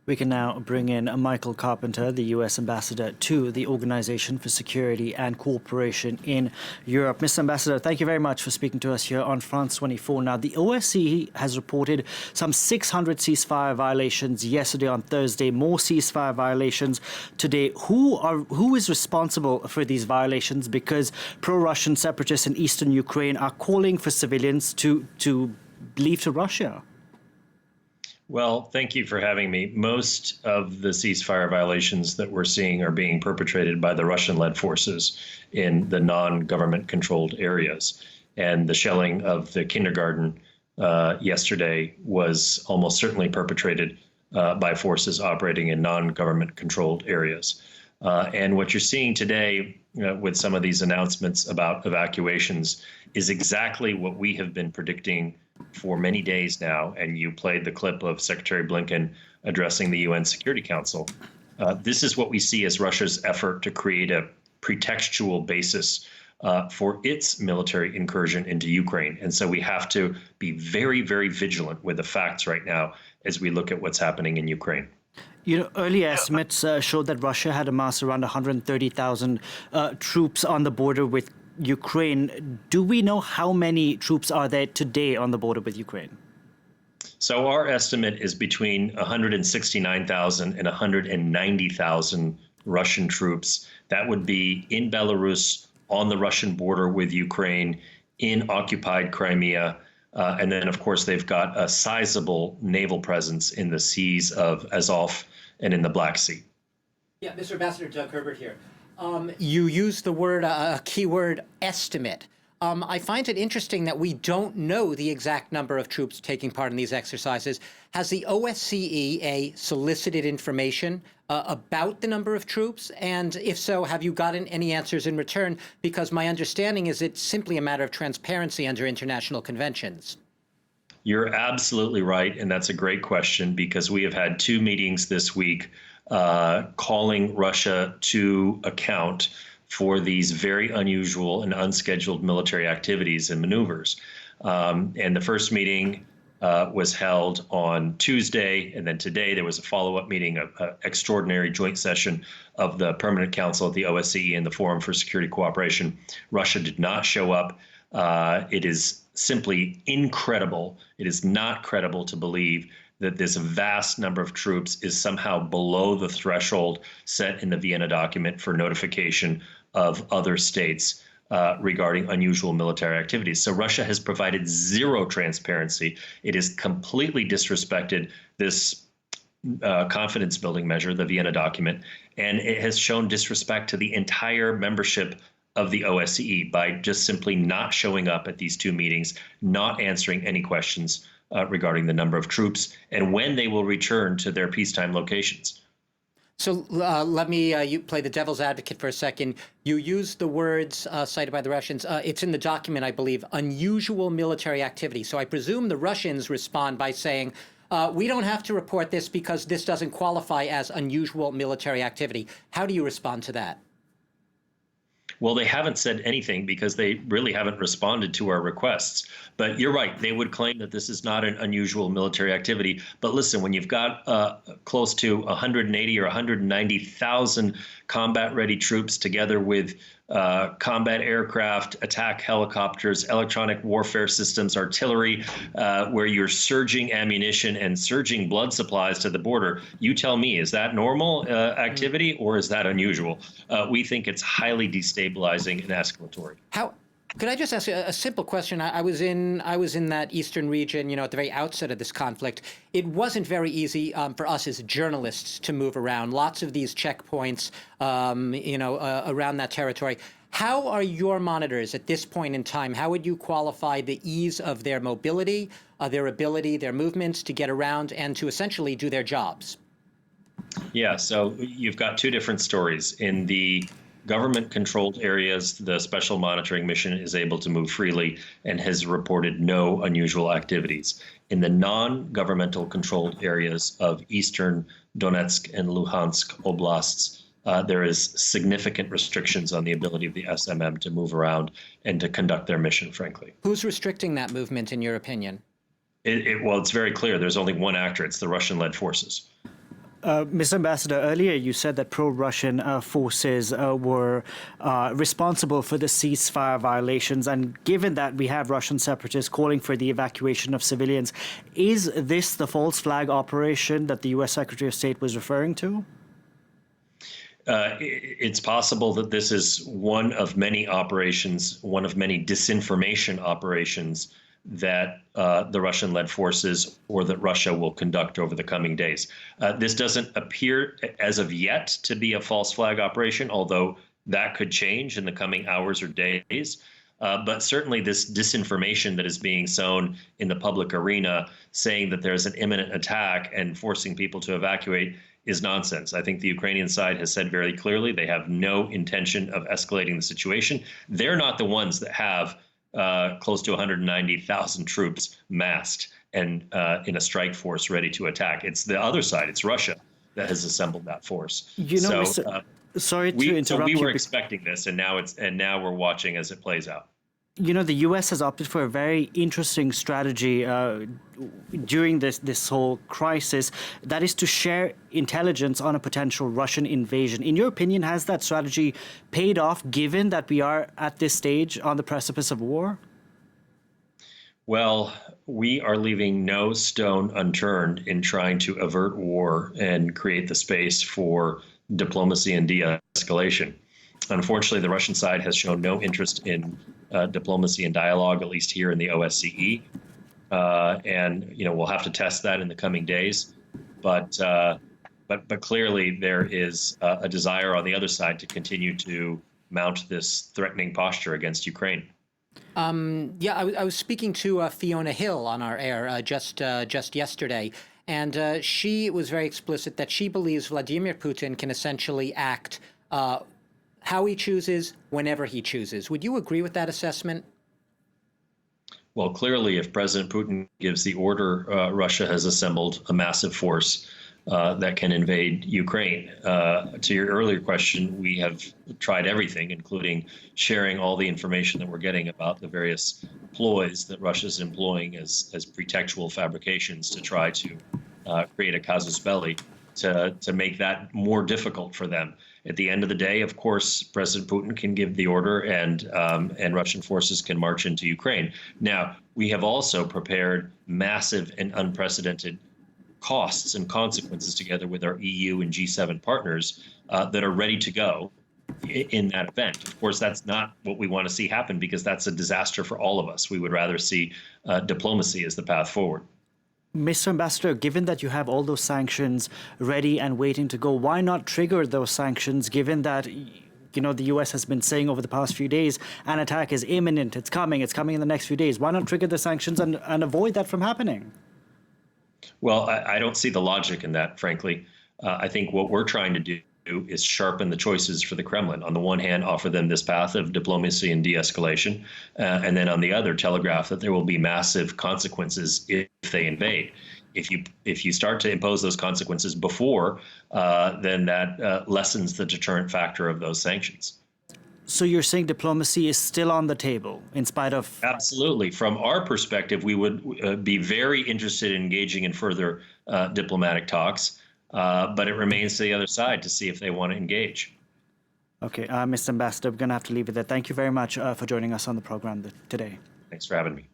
We can now bring in Michael Carpenter, the U.S. ambassador to the Organization for Security and Cooperation in Europe. Mr. Ambassador, thank you very much for speaking to us here on France 24. Now, the OSCE has reported some 600 ceasefire violations yesterday on Thursday, more ceasefire violations today. Who is responsible for these violations? Because pro-Russian separatists in eastern Ukraine are calling for civilians to leave to Russia. Well, thank you for having me. Most of the ceasefire violations that we're seeing are being perpetrated by the Russian-led forces in the non-government controlled areas. And the shelling of the kindergarten yesterday was almost certainly perpetrated by forces operating in non-government controlled areas. And what you're seeing today with some of these announcements about evacuations is exactly what we have been predicting for many days now. And you played the clip of Secretary Blinken addressing the UN Security Council. This is what we see as Russia's effort to create a pretextual basis for its military incursion into Ukraine. And so we have to be very, very vigilant with the facts right now as we look at what's happening in Ukraine. You know, early estimates showed that Russia had amassed around 130,000 troops on the border with Ukraine. Do we know how many troops are there today on the border with Ukraine? So our estimate is between 169,000 and 190,000 Russian troops. That would be in Belarus, on the Russian border with Ukraine, in occupied Crimea. And then, of course, they've got a sizable naval presence in the seas of Azov and in the Black Sea. Yeah, Mr. Ambassador, Doug Herbert here. You used the word, keyword estimate. I find it interesting that we don't know the exact number of troops taking part in these exercises. Has the OSCE solicited information about the number of troops? And if so, have you gotten any answers in return? Because my understanding is it's simply a matter of transparency under international conventions. You're absolutely right. And that's a great question, because we have had two meetings this week calling Russia to account for these very unusual and unscheduled military activities and maneuvers. And the first meeting was held on Tuesday, and then today there was a follow-up meeting, an extraordinary joint session of the Permanent Council at the OSCE and the Forum for Security Cooperation. Russia did not show up. It is simply incredible. It is not credible to believe that this vast number of troops is somehow below the threshold set in the Vienna document for notification of other states regarding unusual military activities. So Russia has provided zero transparency. It has completely disrespected this confidence building measure, the Vienna document, and it has shown disrespect to the entire membership of the OSCE by just simply not showing up at these two meetings, not answering any questions regarding the number of troops and when they will return to their peacetime locations. So let me you play the devil's advocate for a second. You used the words cited by the Russians. It's in the document, I believe, unusual military activity. So I presume the Russians respond by saying, we don't have to report this because this doesn't qualify as unusual military activity. How do you respond to that? Well, they haven't said anything because they really haven't responded to our requests. But you're right. They would claim that this is not an unusual military activity. But listen, when you've got close to 180 or 190,000 combat-ready troops together with combat aircraft, attack helicopters, electronic warfare systems, artillery, where you're surging ammunition and surging blood supplies to the border, you tell me, is that normal activity or is that unusual? We think it's highly destabilizing and escalatory. Could I just ask a simple question? I was in that eastern region, at the very outset of this conflict. It wasn't very easy for us as journalists to move around. Lots of these checkpoints, around that territory. How are your monitors at this point in time? How would you qualify the ease of their mobility, their ability, their movements to get around and to essentially do their jobs? Yeah, so you've got two different stories. In the government-controlled areas, the Special Monitoring Mission is able to move freely and has reported no unusual activities. In the non-governmental controlled areas of eastern Donetsk and Luhansk oblasts, there is significant restrictions on the ability of the SMM to move around and to conduct their mission, frankly. Who's restricting that movement, in your opinion? Well, it's very clear. There's only one actor. It's the Russian-led forces. Mr. Ambassador, earlier you said that pro-Russian forces were responsible for the ceasefire violations, and given that we have Russian separatists calling for the evacuation of civilians, is this the false flag operation that the U.S. Secretary of State was referring to? It's possible that this is one of many operations, one of many disinformation operations that the Russian-led forces or that Russia will conduct over the coming days. This doesn't appear as of yet to be a false flag operation, although that could change in the coming hours or days. But certainly this disinformation that is being sown in the public arena, saying that there's an imminent attack and forcing people to evacuate, is nonsense. I think the Ukrainian side has said very clearly they have no intention of escalating the situation. They're not the ones that have close to 190,000 troops massed and in a strike force ready to attack. It's the other side, it's Russia, that has assembled that force. You know, sorry to interrupt you. We were expecting this, and now we're watching as it plays out. You know, the U.S. has opted for a very interesting strategy during this whole crisis, that is to share intelligence on a potential Russian invasion. In your opinion, has that strategy paid off, given that we are at this stage on the precipice of war? Well, we are leaving no stone unturned in trying to avert war and create the space for diplomacy and de-escalation. Unfortunately, the Russian side has shown no interest in diplomacy and dialogue, at least here in the OSCE. And we'll have to test that in the coming days. But clearly there is a desire on the other side to continue to mount this threatening posture against Ukraine. I was speaking to Fiona Hill on our air just yesterday, and she was very explicit that she believes Vladimir Putin can essentially act how he chooses, whenever he chooses. Would you agree with that assessment? Well, clearly, if President Putin gives the order, Russia has assembled a massive force that can invade Ukraine. To your earlier question, we have tried everything, including sharing all the information that we're getting about the various ploys that Russia's employing as pretextual fabrications to try to create a casus belli to make that more difficult for them. At the end of the day, of course, President Putin can give the order and Russian forces can march into Ukraine. Now, we have also prepared massive and unprecedented costs and consequences together with our EU and G7 partners that are ready to go in that event. Of course, that's not what we want to see happen, because that's a disaster for all of us. We would rather see diplomacy as the path forward. Mr. Ambassador, given that you have all those sanctions ready and waiting to go, why not trigger those sanctions, given that the U.S. has been saying over the past few days an attack is imminent, it's coming in the next few days? Why not trigger the sanctions and avoid that from happening? Well, I don't see the logic in that, frankly. I think what we're trying to do is sharpen the choices for the Kremlin. On the one hand, offer them this path of diplomacy and de-escalation, and then on the other, telegraph that there will be massive consequences if they invade. If you start to impose those consequences before, then that lessens the deterrent factor of those sanctions. So you're saying diplomacy is still on the table in spite of... Absolutely. From our perspective, we would be very interested in engaging in further diplomatic talks, but it remains to the other side to see if they want to engage. Okay, Mr. Ambassador, we're going to have to leave it there. Thank you very much for joining us on the program today. Thanks for having me.